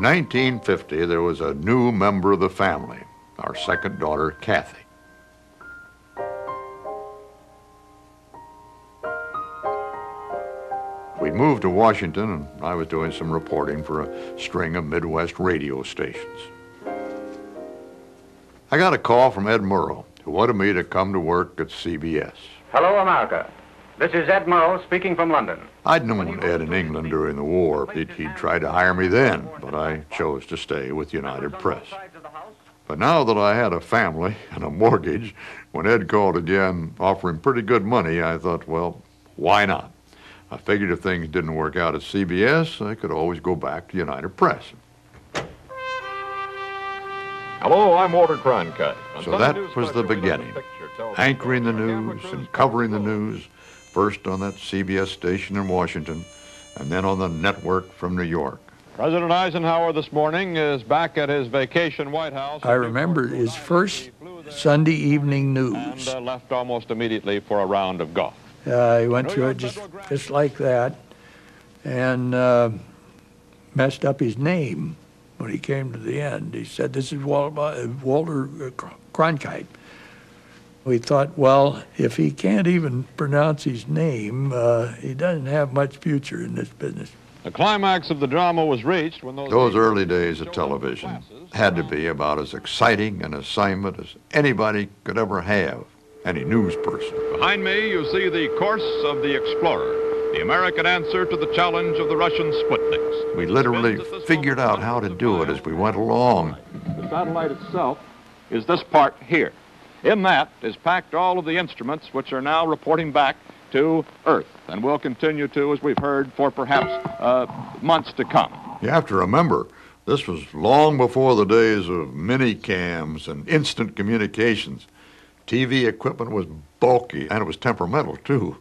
1950, there was a new member of the family, our second daughter, Kathy. We moved to Washington, and I was doing some reporting for a string of Midwest radio stations. I got a call from Ed Murrow, who wanted me to come to work at CBS. Hello, America. This is Ed Murrow speaking from London. I'd known Ed in England during the war. He'd tried to hire me then, but I chose to stay with United Press. But now that I had a family and a mortgage, when Ed called again offering pretty good money, I thought, well, why not? I figured if things didn't work out at CBS, I could always go back to United Press. Hello, I'm Walter Cronkite. So that was the beginning, anchoring the news and covering the news, first on that CBS station in Washington, and then on the network from New York. President Eisenhower this morning is back at his vacation White House. I remember his first Sunday evening news. And left almost immediately for a round of golf. He went through it just like that, and messed up his name when he came to the end. He said, "This is Walter Cronkite." We thought, well, if he can't even pronounce his name, he doesn't have much future in this business. The climax of the drama was reached when those early days of television had to be about as exciting an assignment as anybody could ever have, any news person. Behind me, you see the course of the Explorer, the American answer to the challenge of the Russian Sputniks. We literally figured out how to do it as we went along. The satellite itself is this part here. In that is packed all of the instruments which are now reporting back to Earth, and will continue to, as we've heard, for perhaps months to come. You have to remember, this was long before the days of mini-cams and instant communications. TV equipment was bulky, and it was temperamental, too.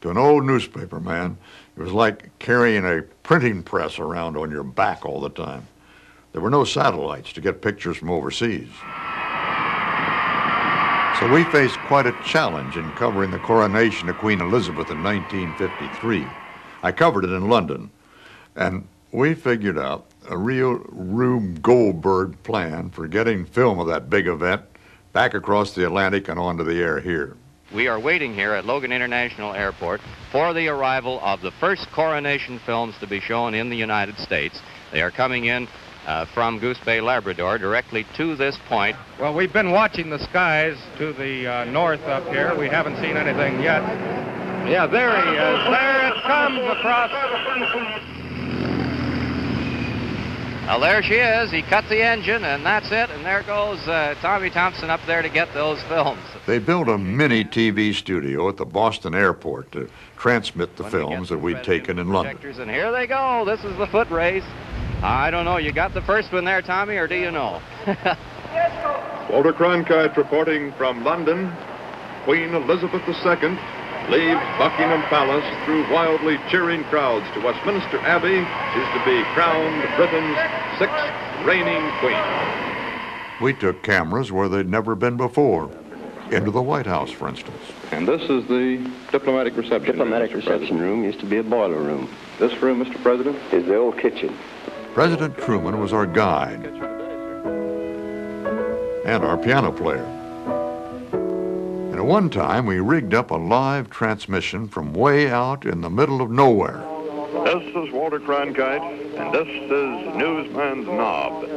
To an old newspaper man, it was like carrying a printing press around on your back all the time. There were no satellites to get pictures from overseas. So we faced quite a challenge in covering the coronation of Queen Elizabeth in 1953. I covered it in London, and we figured out a real Rube Goldberg plan for getting film of that big event back across the Atlantic and onto the air here. We are waiting here at Logan International Airport for the arrival of the first coronation films to be shown in the United States. They are coming in from Goose Bay, Labrador, directly to this point. Well, we've been watching the skies to the north up here. We haven't seen anything yet. Yeah, there he is. There it comes across. Well, there she is. He cut the engine, and that's it. And there goes Tommy Thompson up there to get those films. They built a mini TV studio at the Boston airport to transmit the films that we'd taken in London. And here they go. This is the foot race. I don't know. You got the first one there, Tommy, or do you know? Walter Cronkite reporting from London. Queen Elizabeth II leaves Buckingham Palace through wildly cheering crowds to Westminster Abbey. She's to be crowned Britain's 6th reigning queen. We took cameras where they'd never been before, into the White House, for instance. And this is the diplomatic reception room. Diplomatic reception room used to be a boiler room. This room, Mr. President, is the old kitchen. President Truman was our guide and our piano player. And at one time, we rigged up a live transmission from way out in the middle of nowhere. This is Walter Cronkite, and this is Newsman's Knob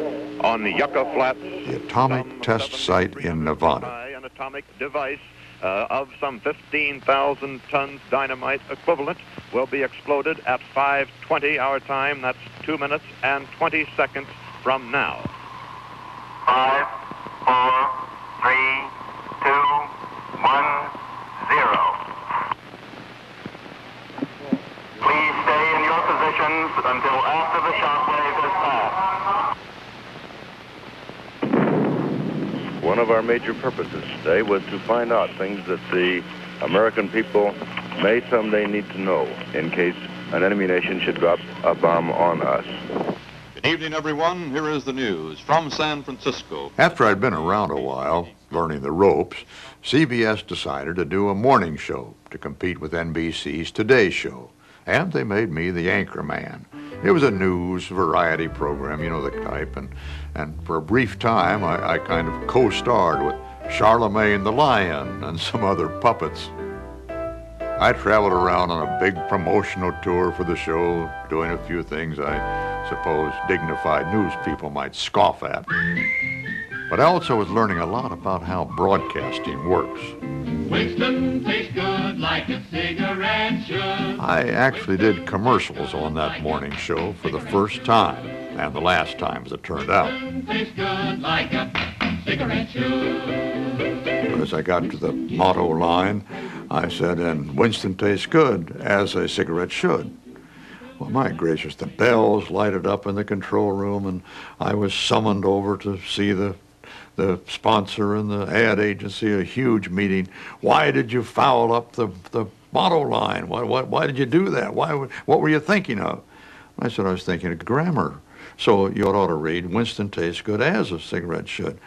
on the Yucca Flats. The atomic test site in Nevada. An atomic device of some 15,000 tons dynamite equivalent will be exploded at 5:20 our time. That's 2 minutes and 20 seconds from now. 5, 4, 3, 2, 1, 0. Please stay in your positions until after the shockwave has passed. One of our major purposes today was to find out things that the American people may someday need to know in case an enemy nation should drop a bomb on us. Good evening, everyone. Here is the news from San Francisco. After I'd been around a while, learning the ropes, CBS decided to do a morning show to compete with NBC's Today Show. and they made me the anchor man. It was a news variety program, you know the type, and for a brief time I kind of co-starred with Charlemagne the Lion and some other puppets. I traveled around on a big promotional tour for the show, doing a few things I suppose dignified news people might scoff at. But I also was learning a lot about how broadcasting works. Winston tastes good like a cigarette should. I actually did commercials on that morning show for the first time, and the last time as it turned out. Winston tastes good like a cigarette should. But as I got to the motto line, I said, and Winston tastes good as a cigarette should. Well, my gracious, the bells lighted up in the control room, and I was summoned over to see the sponsor and the ad agency, a huge meeting. Why did you foul up the motto line? Why did you do that? What were you thinking of? I said, I was thinking of grammar. So you ought to read, Winston tastes good as a cigarette should.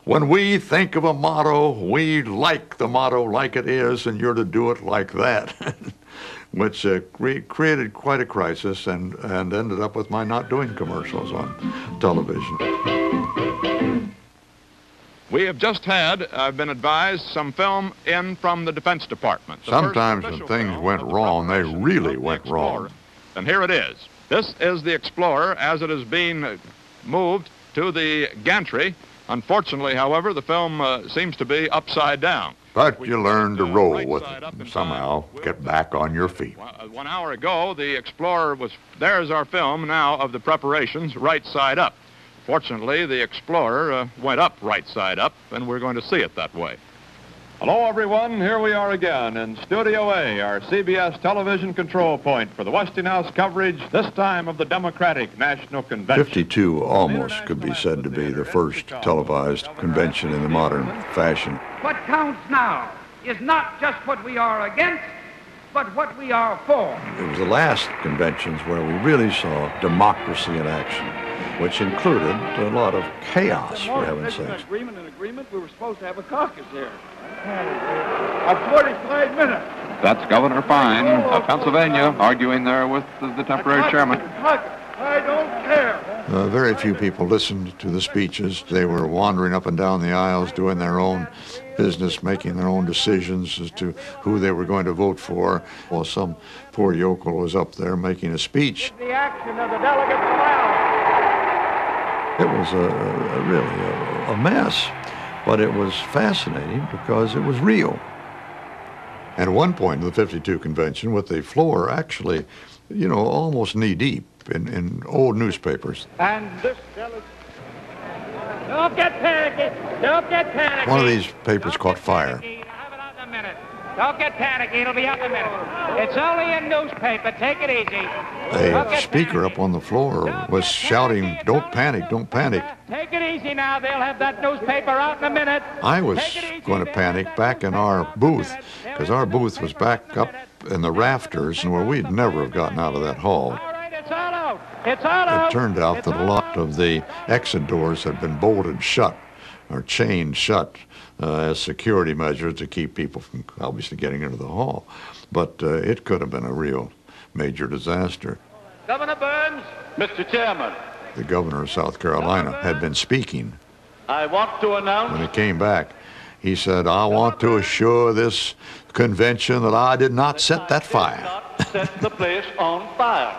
When we think of a motto, we like the motto like it is, and you're to do it like that. Which created quite a crisis and ended up with my not doing commercials on television. We have just had, I've been advised, some film in from the Defense Department. Sometimes when things went wrong, they really went wrong. And here it is. This is the Explorer as it is being moved to the gantry. Unfortunately, however, the film seems to be upside down. But you learn to roll with it and somehow get back on your feet. 1 hour ago, the Explorer was, there's our film now of the preparations right side up. Fortunately, the Explorer went up right side up, and we're going to see it that way. Hello, everyone. Here we are again in Studio A, our CBS television control point for the Westinghouse coverage, this time of the Democratic National Convention. 52 almost could be said to be the first televised convention in the modern fashion. What counts now is not just what we are against, but what we are for. It was the last conventions where we really saw democracy in action, which included a lot of chaos, for heaven's sakes. Agreement, we were supposed to have a caucus here. 45 minutes. That's Governor Fine of Pennsylvania arguing there with the temporary chairman. I don't care. Very few people listened to the speeches. They were wandering up and down the aisles, doing their own business, making their own decisions as to who they were going to vote for, while some poor yokel was up there making a speech. The action of the delegates allowed. It was really a mess, but it was fascinating because it was real. And at one point in the 52 convention, with the floor actually, you know, almost knee-deep in old newspapers. And this don't get panicky. Don't get panicky. One of these papers caught fire. Have it out in a minute. Don't get panicky. It'll be up in a minute. It's only a newspaper. Take it easy. A speaker up on the floor was shouting, "Don't panic, don't panic." Take it easy now. They'll have that newspaper out in a minute. I was going to panic back in our booth, because our booth was back up in the rafters and where we'd never have gotten out of that hall. All right, it's all out. It's all out. It turned out that a lot of the exit doors had been bolted shut or chained shut as security measures to keep people from obviously getting into the hall. But it could have been a real major disaster. Governor Burns. Mr. Chairman. The governor of South Carolina had been speaking. I want to announce. When he came back, he said, "I want to assure this convention that I did not set that fire." Did not set the place on fire.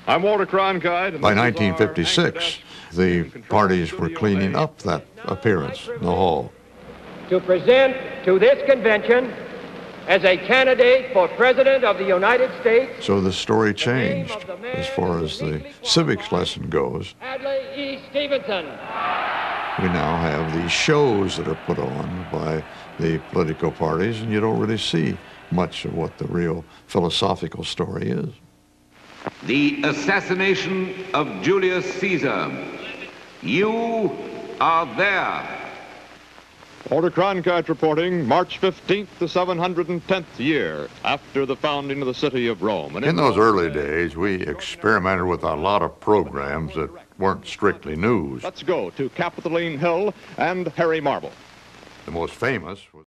I'm Walter Cronkite. By 1956, the parties were cleaning up that appearance in the hall. To present to this convention as a candidate for President of the United States. So the story changed as far as the civics lesson goes. Adlai E. Stevenson. We now have these shows that are put on by the political parties, and you don't really see much of what the real philosophical story is. The assassination of Julius Caesar. You are there. Walter Cronkite reporting, March 15th, the 710th year after the founding of the city of Rome. And in those early days, we experimented with a lot of programs that weren't strictly news. Let's go to Capitoline Hill and Harry Marble. The most famous was